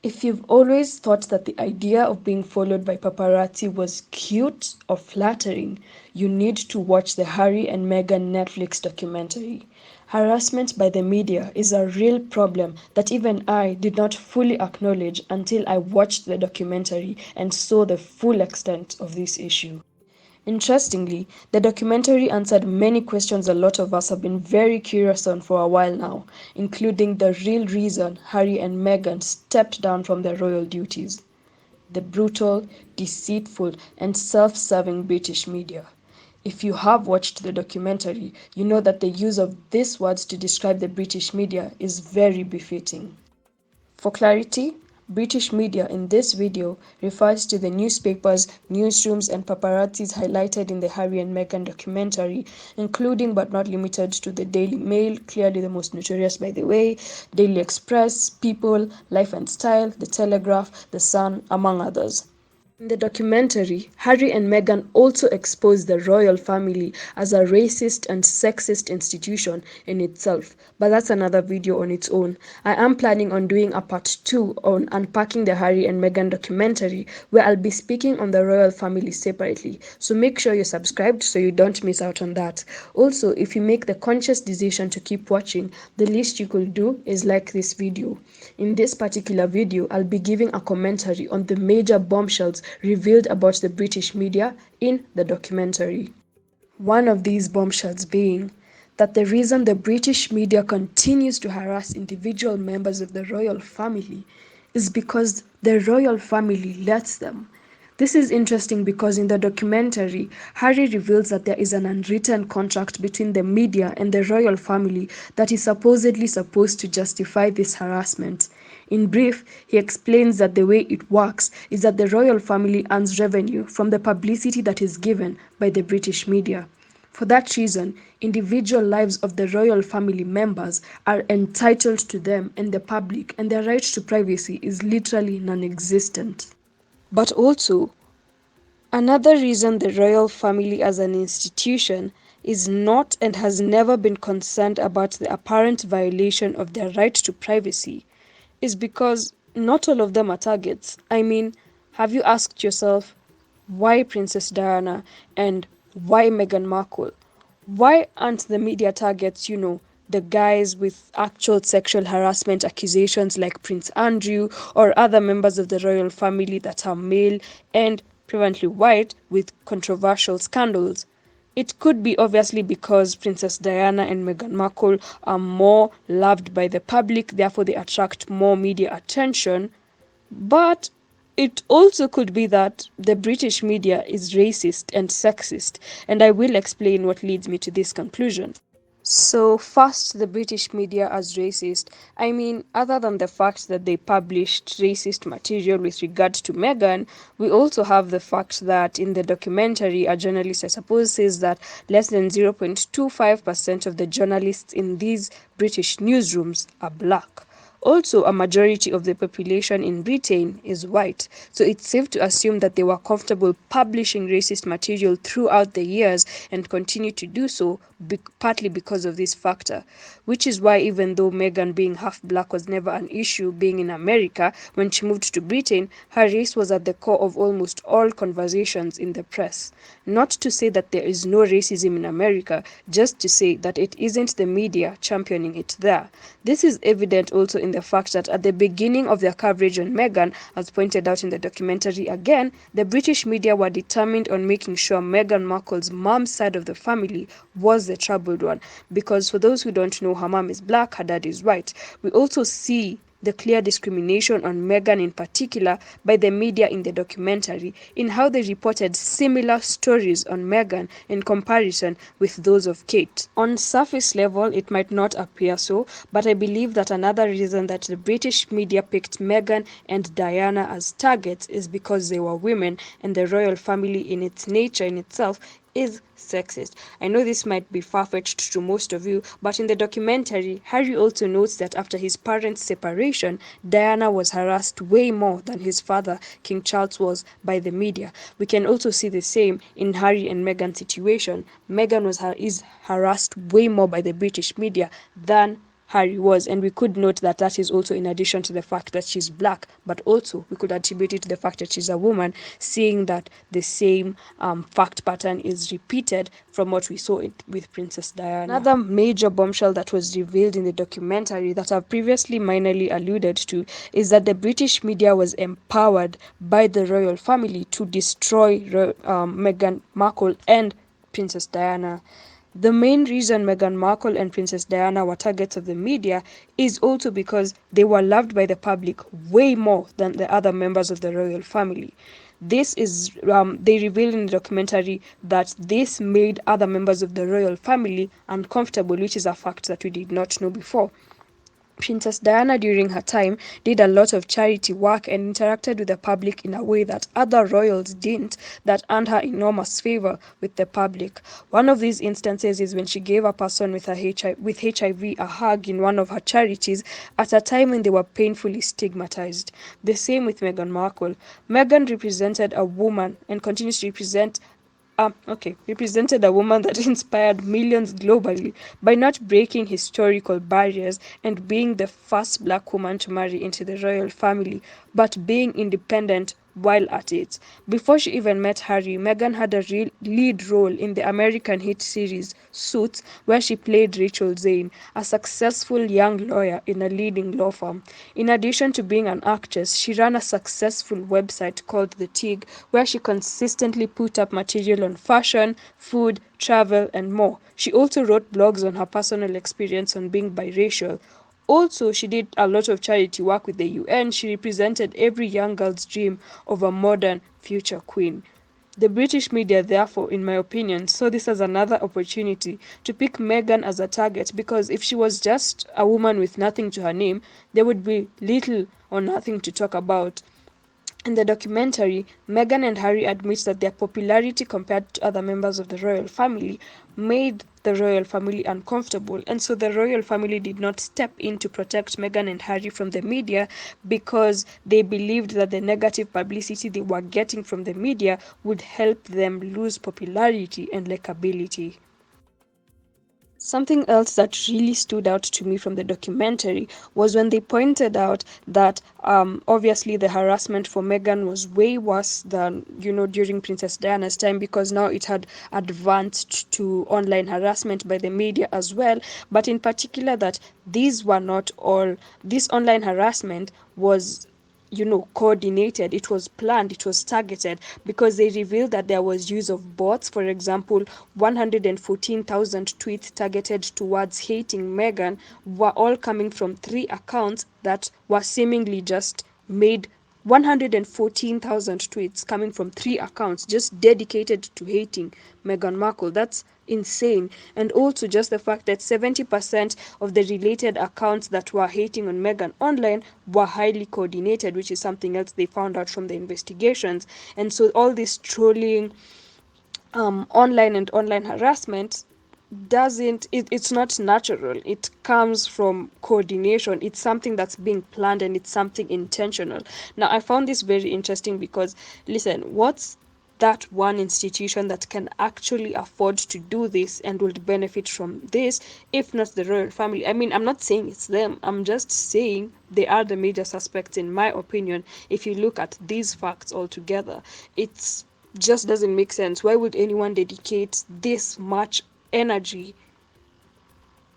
If you've always thought that the idea of being followed by paparazzi was cute or flattering, you need to watch the Harry and Meghan Netflix documentary. Harassment by the media is a real problem that even I did not fully acknowledge until I watched the documentary and saw the full extent of this issue. Interestingly, the documentary answered many questions a lot of us have been very curious on for a while now, including the real reason Harry and Meghan stepped down from their royal duties: the brutal, deceitful, and self serving British media. If you have watched the documentary, you know that the use of these words to describe the British media is very befitting. For clarity, British media in this video refers to the newspapers, newsrooms, and paparazzis highlighted in the Harry and Meghan documentary, including but not limited to the Daily Mail, clearly the most notorious by the way, Daily Express, People, Life and Style, The Telegraph, The Sun, among others. In the documentary, Harry and Meghan also expose the royal family as a racist and sexist institution in itself, but that's another video on its own. I am planning on doing a part 2 on unpacking the Harry and Meghan documentary, where I'll be speaking on the royal family separately, so make sure you're subscribed so you don't miss out on that. Also, if you make the conscious decision to keep watching, the least you could do is like this video. In this particular video, I'll be giving a commentary on the major bombshells revealed about the British media in the documentary. One of these bombshells being that the reason the British media continues to harass individual members of the royal family is because the royal family lets them. This is interesting because in the documentary, Harry reveals that there is an unwritten contract between the media and the royal family that is supposedly supposed to justify this harassment. In brief, he explains that the way it works is that the royal family earns revenue from the publicity that is given by the British media. For that reason, individual lives of the royal family members are entitled to them and the public, and their right to privacy is literally non existent. But also, another reason the royal family as an institution is not and has never been concerned about the apparent violation of their right to privacy is because not all of them are targets. I mean, have you asked yourself why Princess Diana and why Meghan Markle? Why aren't the media targets, the guys with actual sexual harassment accusations like Prince Andrew or other members of the royal family that are male and prevalently white with controversial scandals? It could be obviously because Princess Diana and Meghan Markle are more loved by the public, therefore they attract more media attention. But it also could be that the British media is racist and sexist, and I will explain what leads me to this conclusion. So, first, the British media as racist. I mean, other than the fact that they published racist material with regard to Meghan, we also have the fact that in the documentary, a journalist, I suppose, says that less than 0.25% of the journalists in these British newsrooms are black. Also, a majority of the population in Britain is white, so it's safe to assume that they were comfortable publishing racist material throughout the years and continue to do so, partly because of this factor. Which is why, even though Meghan being half black was never an issue being in America, when she moved to Britain, her race was at the core of almost all conversations in the press. Not to say that there is no racism in America, just to say that it isn't the media championing it there. This is evident also in the fact that at the beginning of their coverage on Meghan, as pointed out in the documentary again, the British media were determined on making sure Meghan Markle's mom's side of the family was the troubled one. Because for those who don't know, her mom is black, her dad is white. We also see the clear discrimination on Meghan in particular by the media in the documentary in how they reported similar stories on Meghan in comparison with those of Kate. On surface level, it might not appear so, but I believe that another reason that the British media picked Meghan and Diana as targets is because they were women, and the royal family in its nature in itself is sexist. I know this might be far-fetched to most of you, but in the documentary, Harry also notes that after his parents' separation, Diana was harassed way more than his father, King Charles, was by the media. We can also see the same in Harry and Meghan's situation. Meghan is harassed way more by the British media than Harry was, and we could note that that is also in addition to the fact that she's black, but also we could attribute it to the fact that she's a woman, seeing that the same fact pattern is repeated from what we saw with Princess Diana. Another major bombshell that was revealed in the documentary that I've previously minorly alluded to is that the British media was empowered by the royal family to destroy Meghan Markle and Princess Diana. The main reason Meghan Markle and Princess Diana were targets of the media is also because they were loved by the public way more than the other members of the royal family. This is, they reveal in the documentary that this made other members of the royal family uncomfortable, which is a fact that we did not know before. Princess Diana, during her time, did a lot of charity work and interacted with the public in a way that other royals didn't, that earned her enormous favor with the public. One of these instances is when she gave a person with HIV a hug in one of her charities at a time when they were painfully stigmatized. The same with Meghan Markle. Meghan represented a woman and continues to represented a woman that inspired millions globally by not breaking historical barriers and being the first black woman to marry into the royal family, but being independent while at it. Before she even met Harry, Meghan had a lead role in the American hit series Suits, where she played Rachel Zane, a successful young lawyer in a leading law firm. In addition to being an actress, she ran a successful website called The Tig, where she consistently put up material on fashion, food, travel, and more. She also wrote blogs on her personal experience on being biracial. Also, she did a lot of charity work with the UN. She represented every young girl's dream of a modern future queen. The British media, therefore, in my opinion, saw this as another opportunity to pick Meghan as a target, because if she was just a woman with nothing to her name, there would be little or nothing to talk about. In the documentary, Meghan and Harry admit that their popularity compared to other members of the royal family made the royal family uncomfortable, and so the royal family did not step in to protect Meghan and Harry from the media because they believed that the negative publicity they were getting from the media would help them lose popularity and likability. Something else that really stood out to me from the documentary was when they pointed out that obviously the harassment for Meghan was way worse than, during Princess Diana's time, because now it had advanced to online harassment by the media as well. But in particular, that these were not all, this online harassment was coordinated, it was planned, it was targeted, because they revealed that there was use of bots. For example, 114,000 tweets targeted towards hating Meghan were all coming from three accounts that were seemingly just made. 114,000 tweets coming from three accounts just dedicated to hating Meghan Markle. That's insane. And also just the fact that 70% of the related accounts that were hating on Meghan online were highly coordinated, which is something else they found out from the investigations. And so all this trolling, online and online harassment it's not natural. It comes from coordination. It's something that's being planned, and it's something intentional. Now, I found this very interesting because, listen, what's that one institution that can actually afford to do this and would benefit from this, if not the royal family? I mean, I'm not saying it's them, I'm just saying they are the major suspects, in my opinion. If you look at these facts all together, it's just doesn't make sense. Why would anyone dedicate this much energy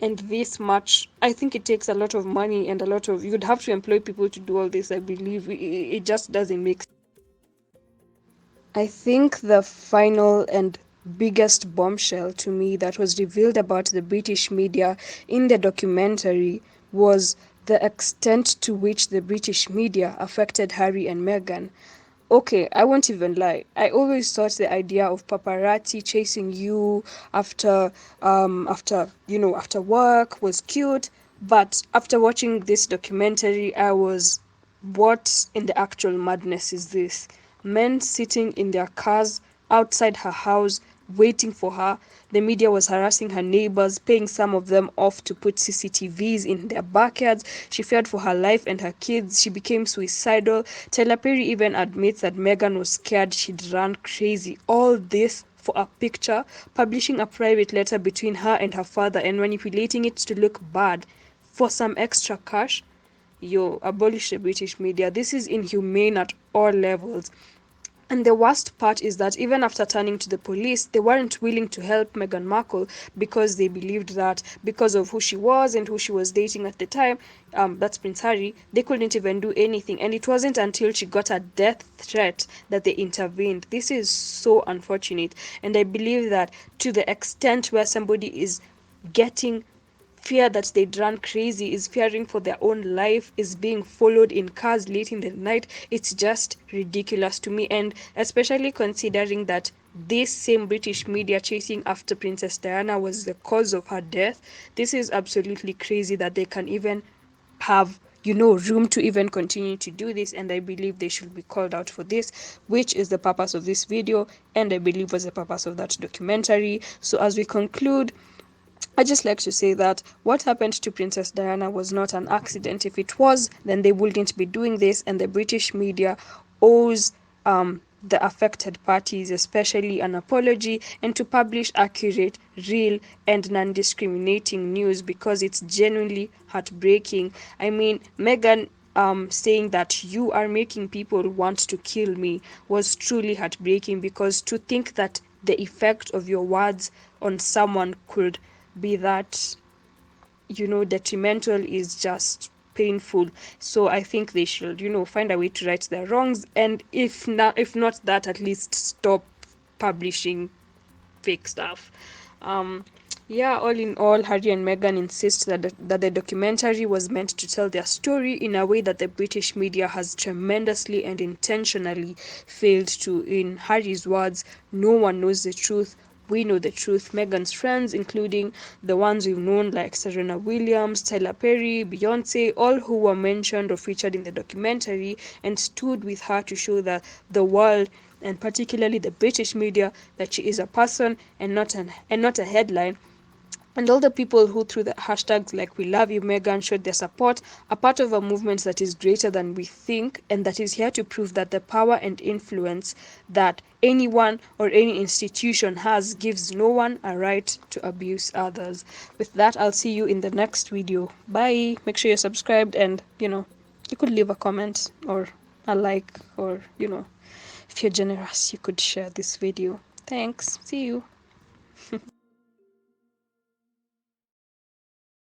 and this much? I think it takes a lot of money and you'd have to employ people to do all this. I believe it just doesn't make sense. I think the final and biggest bombshell to me that was revealed about the British media in the documentary was the extent to which the British media affected Harry and Meghan. Okay, I won't even lie. I always thought the idea of paparazzi chasing you after work was cute, but after watching this documentary, I was, what in the actual madness is this? Men sitting in their cars outside her house waiting for her. The media was harassing her neighbors, paying some of them off to put CCTVs in their backyards. She feared for her life and her kids. She became suicidal. Tyler Perry even admits that Meghan was scared she'd run crazy. All this for a picture, publishing a private letter between her and her father and manipulating it to look bad for some extra cash, you abolish the British media. This is inhumane at all levels. And the worst part is that even after turning to the police, they weren't willing to help Meghan Markle because they believed that because of who she was and who she was dating at the time, that's Prince Harry, they couldn't even do anything. And it wasn't until she got a death threat that they intervened. This is so unfortunate. And I believe that to the extent where somebody is getting fear that they'd run crazy, is fearing for their own life, is being followed in cars late in the night. It's just ridiculous to me. And especially considering that this same British media chasing after Princess Diana was the cause of her death, this is absolutely crazy that they can even have, room to even continue to do this. And I believe they should be called out for this, which is the purpose of this video, and I believe was the purpose of that documentary. So as we conclude, I just like to say that what happened to Princess Diana was not an accident. If it was, then they wouldn't be doing this, and the British media owes the affected parties, especially an apology, and to publish accurate, real, and non discriminating news, because it's genuinely heartbreaking. I mean, Meghan saying that you are making people want to kill me was truly heartbreaking, because to think that the effect of your words on someone could be that, detrimental is just painful. So I think they should, find a way to right their wrongs, and if not that, at least stop publishing fake stuff. Um, yeah, all in all, Harry and Meghan insist that the documentary was meant to tell their story in a way that the British media has tremendously and intentionally failed to. In Harry's words, no one knows the truth. We know the truth. Meghan's friends, including the ones we've known like Serena Williams, Tyler Perry, Beyonce, all who were mentioned or featured in the documentary and stood with her to show the world, and particularly the British media, that she is a person and not a headline. And all the people who, through the hashtags like "We Love You, Meghan," showed their support, are part of a movement that is greater than we think, and that is here to prove that the power and influence that anyone or any institution has gives no one a right to abuse others. With that, I'll see you in the next video. Bye. Make sure you're subscribed, and you could leave a comment or a like, or if you're generous, you could share this video. Thanks. See you.